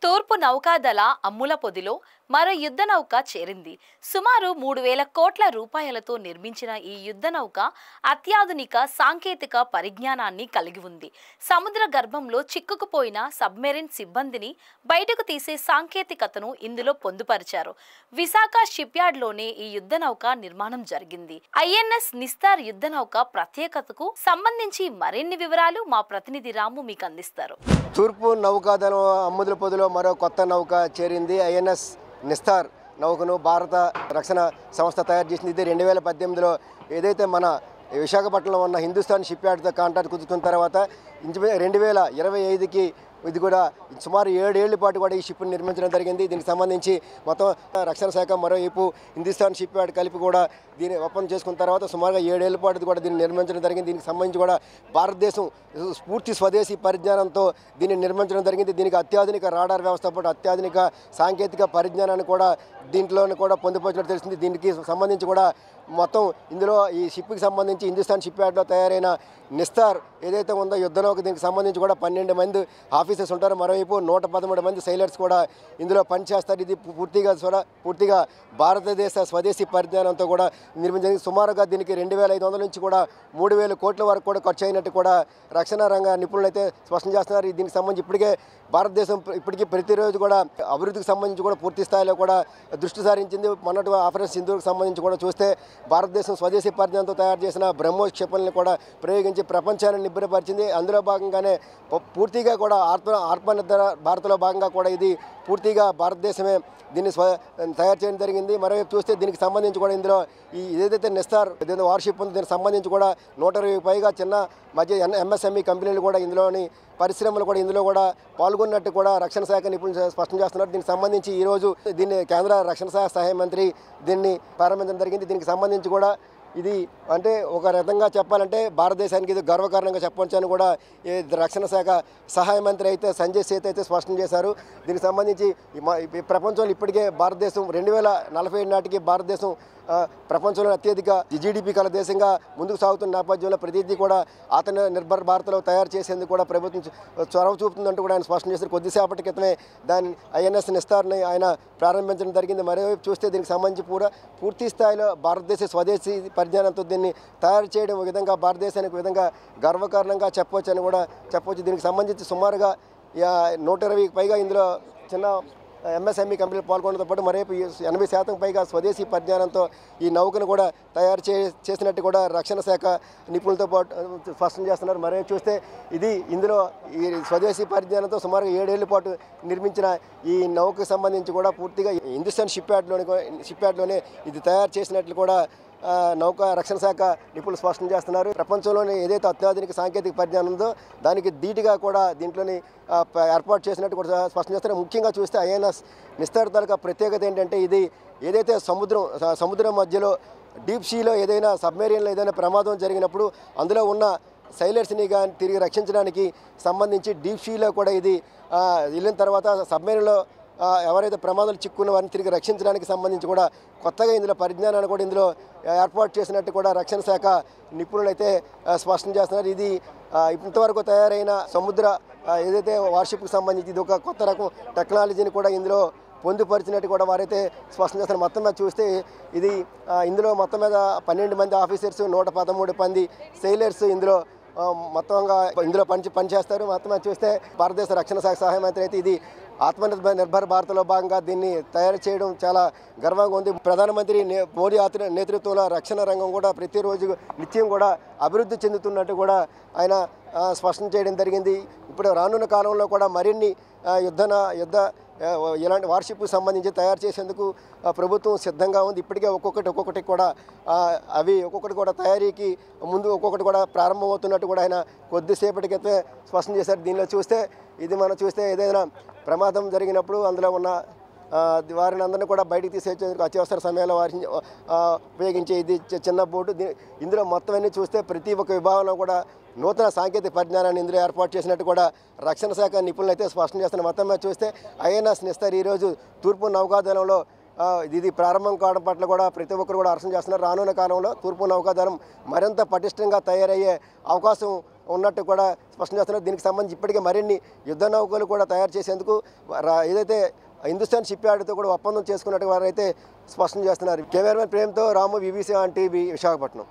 తూర్పు నౌకాదళ అమ్ముల పొదిలో మరో యుద్ధ నౌక చేరింది. సుమారు 3,000 కోట్ల రూపాయలతో నిర్మించిన ఈ యుద్ధ నౌక అత్యాధునిక సాంకేతిక పరిజ్ఞానాన్ని కలిగి ఉంది. సముద్ర గర్భంలో చిక్కుకుపోయిన సబ్మెరైన్ సిబ్బందిని బయటకు తీసే సాంకేతికతను ఇందులో పొందుపరిచారు. విశాఖ షిప్యార్డ్లోనే ఈ యుద్ధ నౌక నిర్మాణం జరిగింది. ఐఎన్ఎస్ నిస్తార్ యుద్ధ నౌక ప్రత్యేకతకు సంబంధించి మరిన్ని వివరాలు మా ప్రతినిధి రాము మీకు అందిస్తారు. తూర్పు నౌకాదళం అమ్ముల పొదిలో మరో కొత్త నౌక చేరింది. ఐఎన్ఎస్ నిస్తార్ నౌకను భారత రక్షణ సంస్థ తయారు చేసింది. ఇది 2018లో ఏదైతే మన విశాఖపట్నంలో ఉన్న హిందుస్థాన్ షిప్యార్డ్తో కాంట్రాక్ట్ కుదుర్చుకున్న తర్వాత 2025కి ఇది కూడా సుమారు 7 ఏళ్ల పాటు కూడా ఈ షిప్ని నిర్మించడం జరిగింది. దీనికి సంబంధించి మొత్తం రక్షణ శాఖ మరోవైపు హిందుస్థాన్ షిప్యార్డ్ కలిపి కూడా దీన్ని ఒప్పందం చేసుకున్న తర్వాత సుమారుగా 7 ఏళ్ల పాటు కూడా దీన్ని నిర్మించడం జరిగింది. దీనికి సంబంధించి కూడా భారతదేశం పూర్తి స్వదేశీ పరిజ్ఞానంతో దీన్ని నిర్మించడం జరిగింది. దీనికి అత్యాధునిక రాడార్ వ్యవస్థ పాటు అత్యాధునిక సాంకేతిక పరిజ్ఞానాన్ని కూడా దీంట్లోనే కూడా పొందుపరిచినట్టు తెలిసింది. దీనికి సంబంధించి కూడా మొత్తం ఇందులో ఈ షిప్కి సంబంధించి హిందుస్థాన్ షిప్యార్డ్లో తయారైన నిస్తార్ ఏదైతే ఉందో యుద్ధ నౌక దీనికి సంబంధించి కూడా 12 మంది ఆఫీసర్స్ ఉంటారు. మరోవైపు 113 మంది సైలర్స్ కూడా ఇందులో పనిచేస్తారు. ఇది పూర్తిగా భారతదేశ స్వదేశీ పరిజ్ఞానంతో కూడా నిర్మించింది. సుమారుగా దీనికి 2,500 నుంచి కూడా 3,000 కోట్ల వరకు కూడా ఖర్చు అయినట్టు కూడా రక్షణ రంగ నిపుణులు అయితే స్పష్టం చేస్తున్నారు. దీనికి సంబంధించి ఇప్పటికే భారతదేశం ఇప్పటికీ ప్రతిరోజు కూడా అభివృద్ధికి సంబంధించి కూడా పూర్తి స్థాయిలో కూడా దృష్టి సారించింది. మొన్నటి ఆపరేషన్ సింధూర్కి సంబంధించి కూడా చూస్తే భారతదేశం స్వదేశీ పరిజ్ఞానంతో తయారు చేసిన బ్రహ్మోస్ క్షిపణులను కూడా ప్రయోగించి ప్రపంచాన్ని నిబ్బరపరిచింది. అందులో భాగంగానే పూర్తిగా కూడా ఆత్మనిర్భర భారత్లో భాగంగా కూడా ఇది పూర్తిగా భారతదేశమే దీన్ని తయారు చేయడం జరిగింది. మరోవైపు చూస్తే దీనికి సంబంధించి కూడా ఇందులో ఈ ఏదైతే నిస్తార్ ఏదైతే వార్షిప్ ఉందో దీనికి సంబంధించి కూడా 120 పైగా చిన్న మధ్య ఎంఎస్ఎంఈ కంపెనీలు కూడా ఇందులోని పరిశ్రమలు కూడా ఇందులో కూడా పాల్గొన్నట్టు కూడా రక్షణ శాఖ నిపుణులు స్పష్టం చేస్తున్నారు. దీనికి సంబంధించి ఈరోజు దీన్ని కేంద్ర రక్షణ శాఖ సహాయ మంత్రి దీన్ని ప్రారంభించడం జరిగింది. దీనికి సంబంధించి కూడా ఇది అంటే ఒక రకంగా చెప్పాలంటే భారతదేశానికి ఇది గర్వకారణంగా చెప్పవచ్చు అని కూడా రక్షణ శాఖ సహాయ మంత్రి అయితే సంజయ్ సేత్ అయితే స్పష్టం చేశారు. దీనికి సంబంధించి ప్రపంచంలో ఇప్పటికే భారతదేశం 2047 నాటికి భారతదేశం ప్రపంచంలో అత్యధిక జీడీపీ కల దేశంగా ముందుకు సాగుతున్న నేపథ్యంలో ప్రతిదీ కూడా ఆత్మనిర్భర్ భారత్లో తయారు చేసేందుకు కూడా ప్రభుత్వం చొరవ చూపుతుందంటూ కూడా ఆయన స్పష్టం చేశారు. కొద్దిసేపటి క్రితమే దాని ఐఎన్ఎస్ నిస్తార్ని ఆయన ప్రారంభించడం జరిగింది. మరోవైపు చూస్తే దీనికి సంబంధించి పూర్తి స్థాయిలో భారతదేశ స్వదేశీ పరిజ్ఞానంతో దీన్ని తయారు చేయడం ఒక విధంగా భారతదేశానికి విధంగా గర్వకారణంగా చెప్పవచ్చు అని కూడా చెప్పవచ్చు. దీనికి సంబంధించి సుమారుగా 120 పైగా ఇందులో చిన్న ఎంఎస్ఎంఈ కంపెనీలు పాల్గొనడంతో పాటు మరోవైపు 80% పైగా స్వదేశీ పరిజ్ఞానంతో ఈ నౌకను కూడా తయారు చేసినట్టు కూడా రక్షణ శాఖ నిపుణులతో పాటు స్పష్టం చేస్తున్నారు. మరోవైపు చూస్తే ఇందులో ఈ స్వదేశీ పరిజ్ఞానంతో సుమారు 7 ఏళ్ల పాటు నిర్మించిన ఈ నౌకకు సంబంధించి కూడా పూర్తిగా హిందుస్థాన్ షిప్యార్డ్లోనే ఇది తయారు చేసినట్లు కూడా నౌకా రక్షణ శాఖ నిపుణులు స్పష్టం చేస్తున్నారు. ప్రపంచంలోనే ఏదైతే అత్యాధునిక సాంకేతిక పరిజ్ఞానం ఉందో దానికి ధీటుగా కూడా దీంట్లోని ఏర్పాటు చేసినట్టు కూడా స్పష్టం చేస్తున్నారు. ముఖ్యంగా చూస్తే ఐఎన్ఎస్ నిస్తార్ తాలూకా ప్రత్యేకత ఏంటంటే ఇది ఏదైతే సముద్రం మధ్యలో డీప్ సీలో ఏదైనా సబ్మెరీన్లో ఏదైనా ప్రమాదం జరిగినప్పుడు అందులో ఉన్న సైలర్స్ని కానీ తిరిగి రక్షించడానికి సంబంధించి డీప్ సీలో కూడా ఇది వెళ్ళిన తర్వాత సబ్మెరీన్లో ఎవరైతే ప్రమాదాలు చిక్కున్న వారిని తిరిగి రక్షించడానికి సంబంధించి కూడా కొత్తగా ఇందులో పరిజ్ఞానాన్ని కూడా ఇందులో ఏర్పాటు చేసినట్టు కూడా రక్షణ శాఖ నిపుణులు అయితే స్పష్టం చేస్తున్నారు. ఇది ఇంతవరకు తయారైన సముద్ర ఏదైతే వార్షిప్కి సంబంధించి ఇది ఒక కొత్త రకం టెక్నాలజీని కూడా ఇందులో పొందుపరిచినట్టు కూడా వారైతే స్పష్టం చేస్తున్నారు. మొత్తం మీద చూస్తే ఇందులో మొత్తం మీద 12 మంది ఆఫీసర్స్ 113 మంది సైలర్స్ మొత్తంగా ఇందులో పనిచేస్తారు. మొత్తం చూస్తే భారతదేశ రక్షణ శాఖ సహాయ మంత్రి అయితే ఇది ఆత్మనిర్భర్ భారత్లో భాగంగా దీన్ని తయారు చేయడం చాలా గర్వంగా ఉంది. ప్రధానమంత్రి మోడీ నేతృత్వంలో రక్షణ రంగం కూడా ప్రతిరోజు నిత్యం కూడా అభివృద్ధి చెందుతున్నట్టు కూడా ఆయన స్పష్టం చేయడం జరిగింది. ఇప్పుడు రానున్న కాలంలో కూడా మరిన్ని ఇలాంటి వార్షిప్కు సంబంధించి తయారు చేసేందుకు ప్రభుత్వం సిద్ధంగా ఉంది. ఇప్పటికే ఒక్కొక్కటి కూడా అవి ఒక్కొక్కటి కూడా తయారీకి ముందు ఒక్కొక్కటి కూడా ప్రారంభమవుతున్నట్టు కూడా ఆయన కొద్దిసేపటి క్రితమే స్పష్టం చేశారు. దీనిలో చూస్తే మనం చూస్తే ఏదైనా ప్రమాదం జరిగినప్పుడు అందులో ఉన్న వారిని అందరినీ కూడా బయటికి తీసేందుకు అత్యవసర సమయంలో వారిని ఉపయోగించే ఇది చిన్న బోటు. ఇందులో మొత్తం అన్నీ చూస్తే ప్రతి ఒక్క విభాగంలో కూడా నూతన సాంకేతిక పరిజ్ఞానాన్ని ఇందులో ఏర్పాటు చేసినట్టు కూడా రక్షణ శాఖ నిపుణులు అయితే స్పష్టం చేస్తున్న. మొత్తం మీద చూస్తే ఐఎన్ఎస్ నిస్తార్ ఈరోజు తూర్పు నౌకాదళంలో ఇది ప్రారంభం కావడం పట్ల కూడా ప్రతి ఒక్కరు కూడా హర్షం చేస్తున్నారు. రానున్న కాలంలో తూర్పు నౌకాదళం మరింత పటిష్టంగా తయారయ్యే అవకాశం ఉన్నట్టు కూడా స్పష్టం చేస్తున్నారు. దీనికి సంబంధించి ఇప్పటికే మరిన్ని యుద్ధ నౌకలు కూడా తయారు చేసేందుకు ఏదైతే హిందుస్థాన్ షిప్ యార్డ్తో కూడా ఒప్పందం చేసుకున్నట్టు వారైతే స్పష్టం చేస్తున్నారు. కెమెరామెన్ ప్రేమ్తో రాము, BBC 1 టీవీ, విశాఖపట్నం.